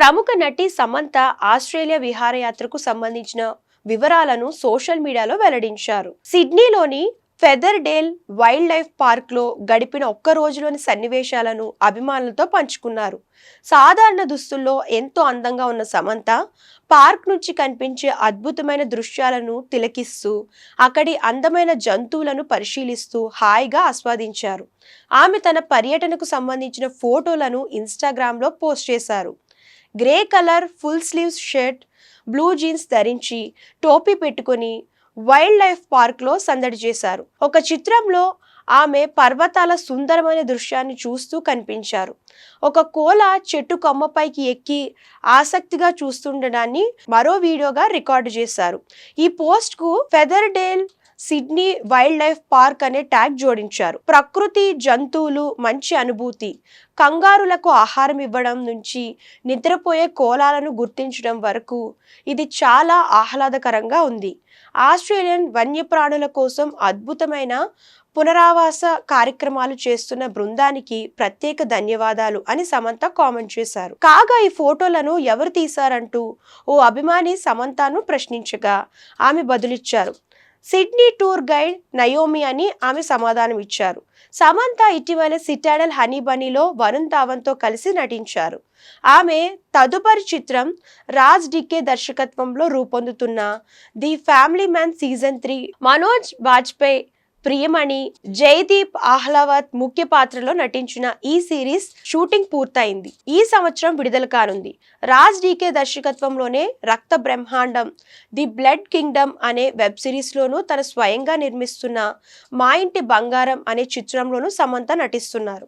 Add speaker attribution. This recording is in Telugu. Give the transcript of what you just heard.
Speaker 1: ప్రముఖ నటి సమంత ఆస్ట్రేలియా విహారయాత్రకు సంబంధించిన వివరాలను సోషల్ మీడియాలో వెల్లడించారు. సిడ్నీలోని ఫెదర్డేల్ వైల్డ్ లైఫ్ పార్క్లో గడిపిన ఒక్క రోజులోని సన్నివేశాలను అభిమానులతో పంచుకున్నారు. సాధారణ దుస్తుల్లో ఎంతో అందంగా ఉన్న సమంత పార్క్ నుంచి కనిపించే అద్భుతమైన దృశ్యాలను తిలకిస్తూ అక్కడి అందమైన జంతువులను పరిశీలిస్తూ హాయిగా ఆస్వాదించారు. ఆమె తన పర్యటనకు సంబంధించిన ఫోటోలను ఇన్స్టాగ్రామ్లో పోస్ట్ చేశారు. Grey colour full sleeves shirt, blue jeans ధరించి టోపీ పెట్టుకుని వైల్డ్ లైఫ్ పార్క్లో సందడి చేశారు. ఒక చిత్రంలో ఆమె పర్వతాల సుందరమైన దృశ్యాన్ని చూస్తూ కనిపించారు. ఒక కోల చెట్టు కొమ్మపైకి ఎక్కి ఆసక్తిగా చూస్తుండడాన్ని మరో వీడియోగా రికార్డు చేశారు. ఈ పోస్ట్కు ఫెదర్డేల్ సిడ్నీ వైల్డ్ లైఫ్ పార్క్ అనే ట్యాగ్ జోడించారు. ప్రకృతి, జంతువులు, మంచి అనుభూతి. కంగారులకు ఆహారం ఇవ్వడం నుంచి నిద్రపోయే కోలాలను గుర్తించడం వరకు ఇది చాలా ఆహ్లాదకరంగా ఉంది. ఆస్ట్రేలియన్ వన్యప్రాణుల కోసం అద్భుతమైన పునరావాస కార్యక్రమాలు చేస్తున్న బృందానికి ప్రత్యేక ధన్యవాదాలు అని సమంత కామెంట్ చేశారు. కాగా ఈ ఫోటోలను ఎవరు తీశారంటూ ఓ అభిమాని సమంతను ప్రశ్నించగా ఆమె బదులిచ్చారు. సిడ్నీ టూర్ గైడ్ నయోమి అని ఆమె సమాధానం ఇచ్చారు. సమంత ఇటీవల సిటాడల్ హనీ బనీలో వరుణ్ ధావన్తో కలిసి నటించారు. ఆమె తదుపరి చిత్రం రాజ్ డికే దర్శకత్వంలో రూపొందుతున్న the family man season 3 Manoj Bajpayee, Priyamani, Jaideep Ahlawat ముఖ్య పాత్రలో నటించిన ఈ సిరీస్ షూటింగ్ పూర్తయింది. ఈ సంవత్సరం విడుదల కానుంది. రాజ్ డీకే దర్శకత్వంలోనే రక్త బ్రహ్మాండం ది బ్లడ్ కింగ్డమ్ అనే వెబ్ సిరీస్లోనూ తన స్వయంగా నిర్మిస్తున్న మా ఇంటి బంగారం అనే చిత్రంలోనూ సమంత నటిస్తున్నారు.